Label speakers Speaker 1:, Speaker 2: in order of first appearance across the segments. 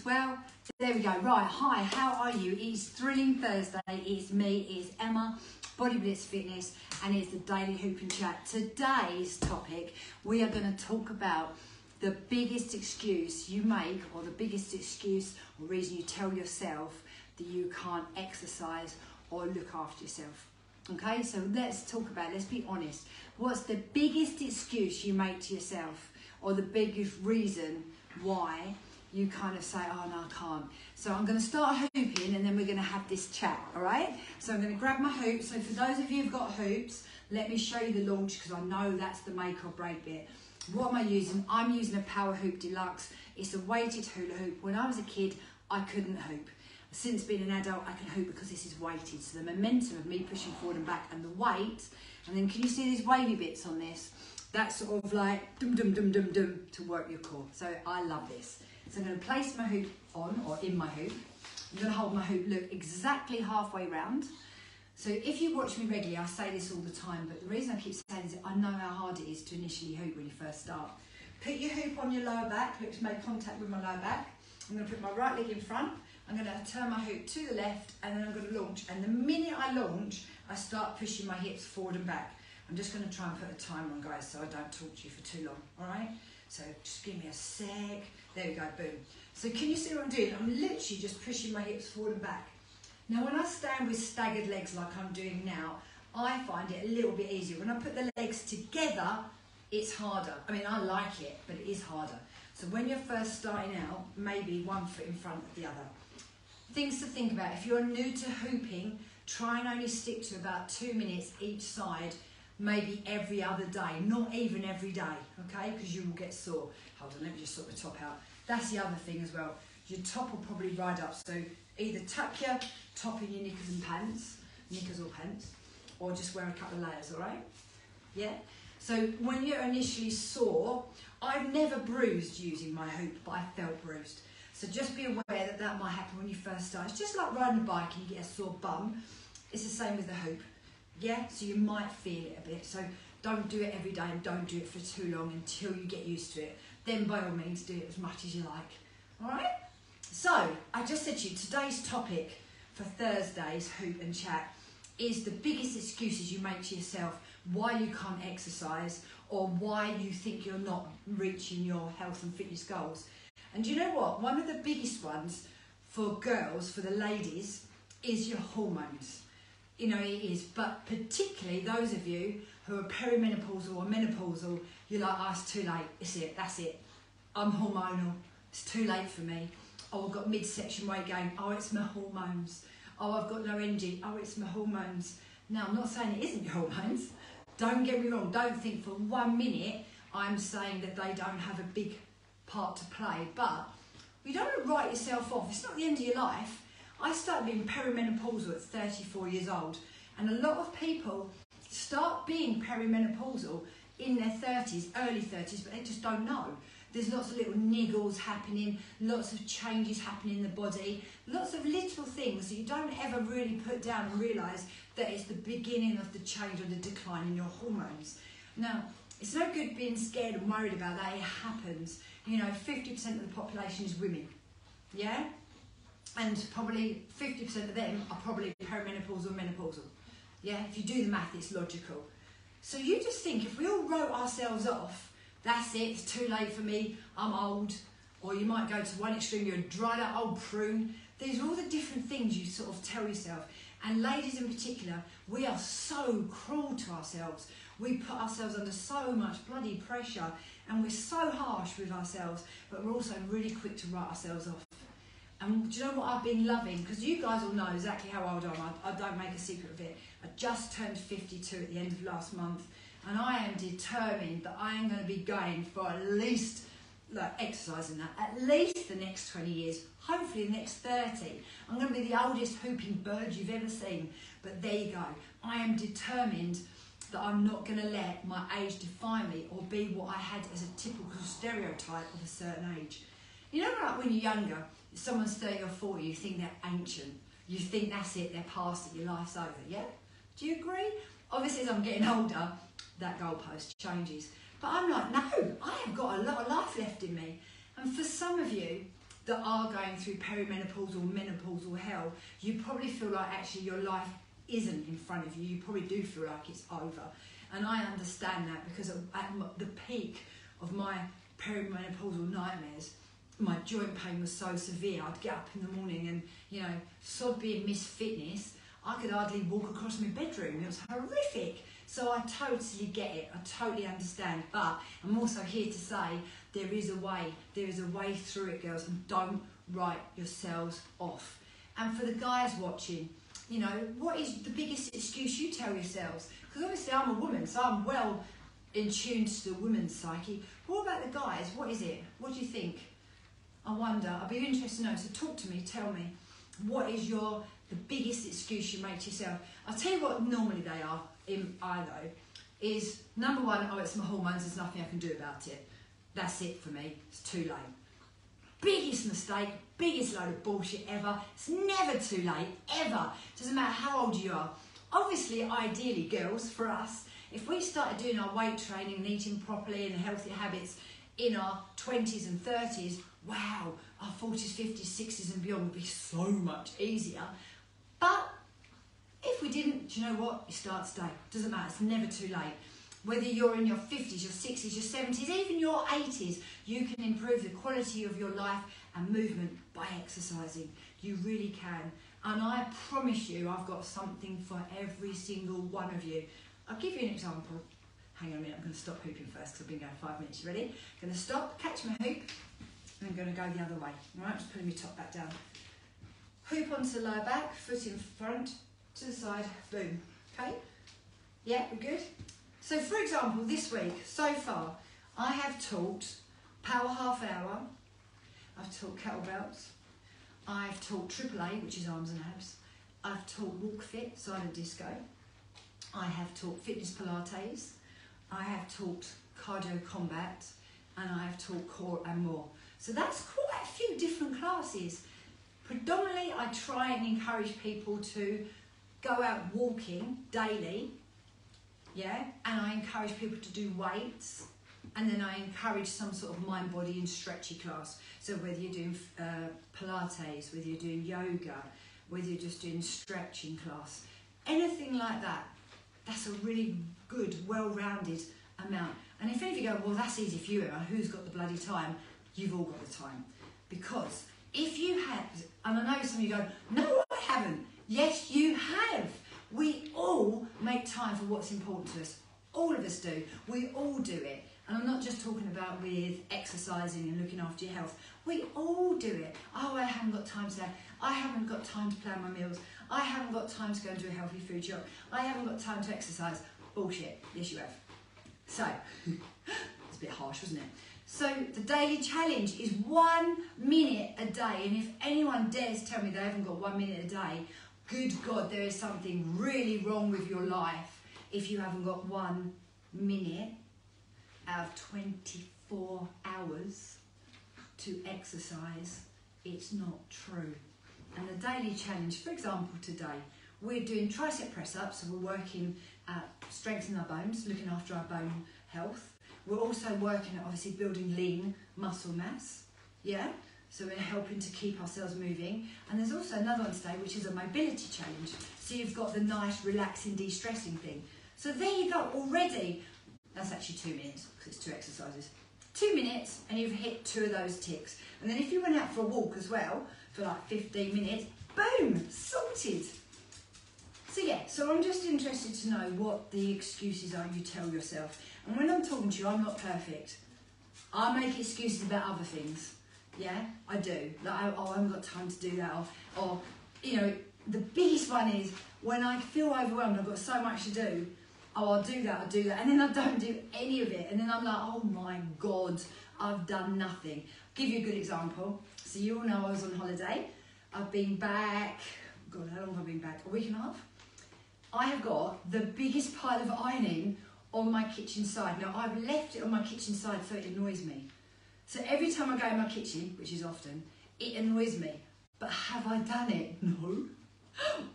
Speaker 1: as well. There we go. Right, hi, how are you? It's Thrilling Thursday. It's me, it's Emma, Body Blitz Fitness, and it's the Daily Hoop and Chat. Today's topic, we are going to talk about the biggest excuse you make, or the biggest excuse or reason you tell yourself that you can't exercise or look after yourself. Okay, so let's talk about it. Let's be honest. What's the biggest excuse you make to yourself, or the biggest reason why you kind of say, oh no, I can't? So I'm going to start hooping and then we're going to have this chat, all right? So I'm going to grab my hoops. So for those of you who've got hoops, let me show you the launch, because I know that's the make or break bit. What am I using? I'm using a Power Hoop Deluxe. It's a weighted hula hoop. When I was a kid, I couldn't hoop. Since being an adult, I can hoop because this is weighted. So the momentum of me pushing forward and back and the weight, and then can you see these wavy bits on this? That's sort of like dum dum dum dum dum to work your core. So I love this. So I'm going to place my hoop on, or in my hoop. I'm going to hold my hoop, look, exactly halfway round. So if you watch me regularly, I say this all the time, but the reason I keep saying this is I know how hard it is to initially hoop when you first start. Put your hoop on your lower back, hoop's made contact with my lower back. I'm going to put my right leg in front. I'm going to turn my hoop to the left, and then I'm going to launch. And the minute I launch, I start pushing my hips forward and back. I'm just going to try and put a timer on, guys, so I don't talk to you for too long, all right? So just give me a sec. There we go, boom. So can you see what I'm doing? I'm literally just pushing my hips forward and back. Now, when I stand with staggered legs like I'm doing now, I find it a little bit easier. When I put the legs together, it's harder. I mean, I like it, but it is harder. So when you're first starting out, maybe one foot in front of the other. Things to think about. If you're new to hooping, try and only stick to about 2 minutes each side, maybe every other day, not even every day, okay? Because you will get sore. Hold on, let me just sort the top out. That's the other thing as well. Your top will probably ride up, so either tuck your top in your knickers and pants, knickers or pants, or just wear a couple of layers, all right? Yeah? So when you're initially sore, I've never bruised using my hoop, but I felt bruised. So just be aware that that might happen when you first start. It's just like riding a bike and you get a sore bum. It's the same with the hoop. Yeah, so you might feel it a bit. So don't do it every day, and don't do it for too long until you get used to it. Then by all means do it as much as you like. All right? So I just said to you, today's topic for Thursday's Hoop and Chat is the biggest excuses you make to yourself why you can't exercise, or why you think you're not reaching your health and fitness goals. And do you know what? One of the biggest ones for girls, for the ladies, is your hormones. You know, it is, but particularly those of you who are perimenopausal or menopausal, you're like, oh, it's too late, it's it, that's it. I'm hormonal, it's too late for me. Oh, I've got midsection weight gain, oh, it's my hormones. Oh, I've got no energy, oh, it's my hormones. Now, I'm not saying it isn't your hormones. Don't get me wrong, don't think for 1 minute I'm saying that they don't have a big part to play, but you don't want to write yourself off. It's not the end of your life. I started being perimenopausal at 34 years old, and a lot of people start being perimenopausal in their 30s, early 30s, but they just don't know. There's lots of little niggles happening, lots of changes happening in the body, lots of little things that you don't ever really put down and realise that it's the beginning of the change or the decline in your hormones. Now, it's no good being scared and worried about that. It happens. You know, 50% of the population is women, yeah? And probably 50% of them are probably perimenopausal or menopausal. Yeah, if you do the math, it's logical. So you just think, if we all wrote ourselves off, that's it, it's too late for me, I'm old. Or you might go to one extreme, you're a dried out old prune. These are all the different things you sort of tell yourself. And ladies in particular, we are so cruel to ourselves. We put ourselves under so much bloody pressure, and we're so harsh with ourselves, but we're also really quick to write ourselves off. And do you know what I've been loving? Because you guys all know exactly how old I am. I don't make a secret of it. I just turned 52 at the end of last month, and I am determined that I am going to be going for at least, like exercising that, at least the next 20 years, hopefully the next 30. I'm going to be the oldest hooping bird you've ever seen. But there you go. I am determined that I'm not going to let my age define me or be what I had as a typical stereotype of a certain age. You know, like when you're younger, if someone's 30 or 40, you think they're ancient. You think that's it, they're past it, your life's over, yeah? Do you agree? Obviously, as I'm getting older, that goalpost changes. But I'm like, no, I have got a lot of life left in me. And for some of you, that are going through perimenopause or menopausal hell, you probably feel like actually your life isn't in front of you. You probably do feel like it's over. And I understand that, because at the peak of my perimenopausal nightmares, my joint pain was so severe. I'd get up in the morning and, you know, sod being Miss Fitness, I could hardly walk across my bedroom. It was horrific. So I totally get it. I totally understand. But I'm also here to say there is a way. There is a way through it, girls, and don't write yourselves off. And for the guys watching, you know, what is the biggest excuse you tell yourselves? Because obviously I'm a woman, so I'm well in tune to the woman's psyche. What about the guys? What is it? What do you think? I wonder. I'd be interested to know. So talk to me. Tell me. What is the biggest excuse you make to yourself? I'll tell you what normally they are, is number one, oh, it's my hormones, there's nothing I can do about it. That's it for me. It's too late. Biggest mistake, biggest load of bullshit ever. It's never too late, ever. Doesn't matter how old you are. Obviously, ideally, girls, for us, if we started doing our weight training and eating properly and healthy habits in our 20s and 30s, wow, our 40s, 50s, 60s and beyond would be so much easier. But if we didn't, do you know what? You start today. Doesn't matter, it's never too late. Whether you're in your 50s, your 60s, your 70s, even your 80s, you can improve the quality of your life and movement by exercising. You really can. And I promise you, I've got something for every single one of you. I'll give you an example. Hang on a minute, I'm going to stop hooping first because I've been going 5 minutes. You ready? I'm going to stop, catch my hoop, and I'm going to go the other way. All right, just putting my top back down. Hoop onto the lower back, foot in front, to the side, boom. Okay? Yeah, we're good? So for example, this week, so far, I have taught power half hour, I've taught kettlebells, I've taught AAA, which is arms and abs, I've taught walk fit, silent disco, I have taught fitness Pilates, I have taught cardio combat, and I have taught core and more. So that's quite a few different classes. Predominantly, I try and encourage people to go out walking daily, yeah, and I encourage people to do weights, and then I encourage some sort of mind, body and stretchy class. So whether you're doing Pilates, whether you're doing yoga, whether you're just doing stretching class, anything like that, that's a really good, well-rounded amount. And if any of you go, well, that's easy for you, Emma, who's got the bloody time? You've all got the time. Because if you had, and I know some of you go, no, I haven't. Yes, you have. We all make time for what's important to us. All of us do. We all do it. And I'm not just talking about with exercising and looking after your health. We all do it. Oh, I haven't got time today. I haven't got time to plan my meals. I haven't got time to go and do a healthy food shop. I haven't got time to exercise. Bullshit. Yes, you have. So, it's a bit harsh, wasn't it? So the daily challenge is 1 minute a day. And if anyone dares tell me they haven't got 1 minute a day, good God, there is something really wrong with your life if you haven't got 1 minute out of 24 hours to exercise. It's not true. And the daily challenge, for example, today, we're doing tricep press-ups, so we're working at strengthening our bones, looking after our bone health. We're also working at obviously building lean muscle mass, yeah? So we're helping to keep ourselves moving. And there's also another one today, which is a mobility challenge. So you've got the nice, relaxing, de-stressing thing. So there you go, already. That's actually 2 minutes, because it's 2 exercises. 2 minutes, and you've hit 2 of those ticks. And then if you went out for a walk as well, for like 15 minutes, boom, sorted. So yeah, so I'm just interested to know what the excuses are you tell yourself. And when I'm talking to you, I'm not perfect. I make excuses about other things. Yeah, I do. Like, oh, I haven't got time to do that. Or, you know, the biggest one is when I feel overwhelmed, I've got so much to do. Oh, I'll do that. And then I don't do any of it. And then I'm like, oh my God, I've done nothing. I'll give you a good example. So you all know I was on holiday. I've been back, God, how long have I been back? A week and a half? I have got the biggest pile of ironing on my kitchen side. Now, I've left it on my kitchen side so it annoys me. So every time I go in my kitchen, which is often, it annoys me. But have I done it? No.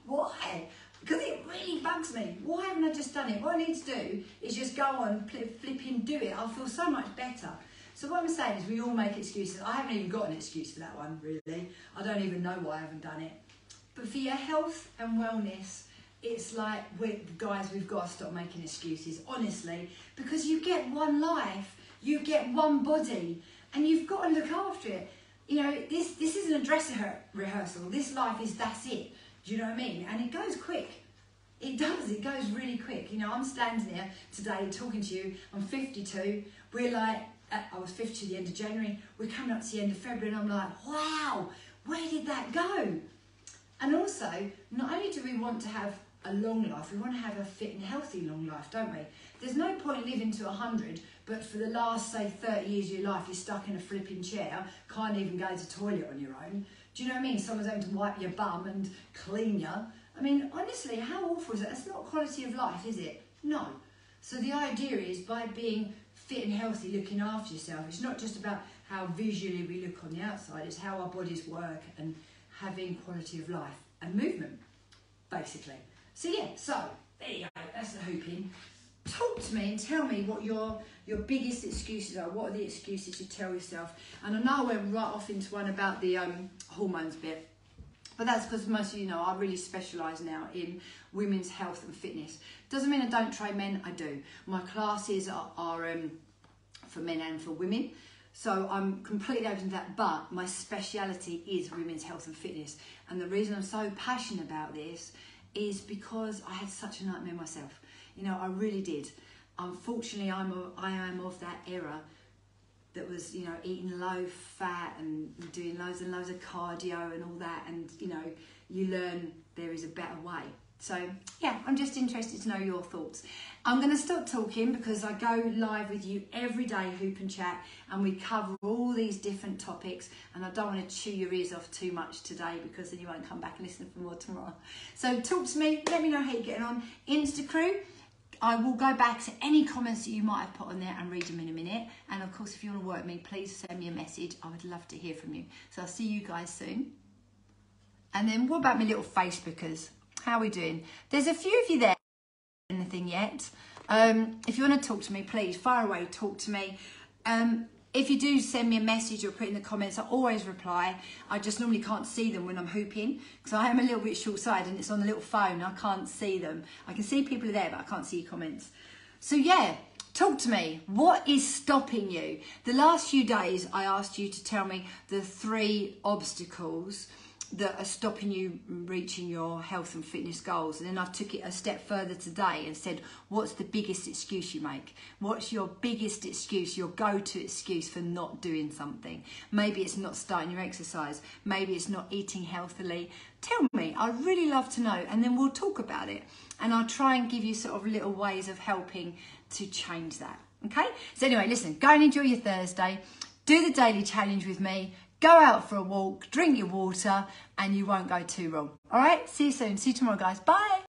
Speaker 1: Why? Because it really bugs me. Why haven't I just done it? What I need to do is just go on, flipping do it. I'll feel so much better. So what I'm saying is we all make excuses. I haven't even got an excuse for that one, really. I don't even know why I haven't done it. But for your health and wellness, it's like, guys, we've got to stop making excuses, honestly, because you get one life, you get one body, and you've got to look after it. You know, this isn't a dress rehearsal. This life that's it. Do you know what I mean? And it goes quick. It does. It goes really quick. You know, I'm standing here today talking to you. I'm 52. We're like, I was 50 at the end of January. We're coming up to the end of February, and I'm like, wow, where did that go? And also, not only do we want to have a long life, we want to have a fit and healthy long life, don't we? There's no point living to 100, but for the last, say, 30 years of your life, you're stuck in a flipping chair, can't even go to the toilet on your own. Do you know what I mean? Someone's having to wipe your bum and clean you. I mean, honestly, how awful is that? That's not quality of life, is it? No. So the idea is, by being fit and healthy, looking after yourself, it's not just about how visually we look on the outside, it's how our bodies work and having quality of life and movement, basically. So yeah, so there you go, that's the hooping. Talk to me and tell me what your biggest excuses are. What are the excuses you tell yourself? And I know I went right off into one about the hormones bit, but that's because most of you know I really specialise now in women's health and fitness. Doesn't mean I don't train men, I do. My classes are for men and for women. So I'm completely open to that, but my speciality is women's health and fitness. And the reason I'm so passionate about this is because I had such a nightmare myself. You know, I really did. Unfortunately, I am of that era that was, you know, eating low fat and doing loads and loads of cardio and all that. And, you know, you learn there is a better way. So, yeah, I'm just interested to know your thoughts. I'm going to stop talking because I go live with you every day, Hoop and Chat, and we cover all these different topics, and I don't want to chew your ears off too much today because then you won't come back and listen for more tomorrow. So talk to me, let me know how you're getting on. Instacrew, I will go back to any comments that you might have put on there and read them in a minute. And of course, if you want to work with me, please send me a message. I would love to hear from you. So I'll see you guys soon. And then what about my little Facebookers? How are we doing? There's a few of you there. Anything yet? If you want to talk to me, please fire away, talk to me. If you do send me a message or put in the comments, I always reply. I just normally can't see them when I'm hooping because I am a little bit short-sighted and it's on the little phone. I can't see them. I can see people are there, but I can't see your comments. So yeah, talk to me. What is stopping you? The last few days, I asked you to tell me the 3 obstacles that are stopping you reaching your health and fitness goals. And then I took it a step further today and said, what's the biggest excuse you make? What's your biggest excuse, your go-to excuse for not doing something? Maybe it's not starting your exercise. Maybe it's not eating healthily. Tell me, I'd really love to know, and then we'll talk about it. And I'll try and give you sort of little ways of helping to change that. Okay? So anyway, listen, go and enjoy your Thursday. Do the daily challenge with me. Go out for a walk, drink your water, and you won't go too wrong. All right? See you soon. See you tomorrow, guys. Bye.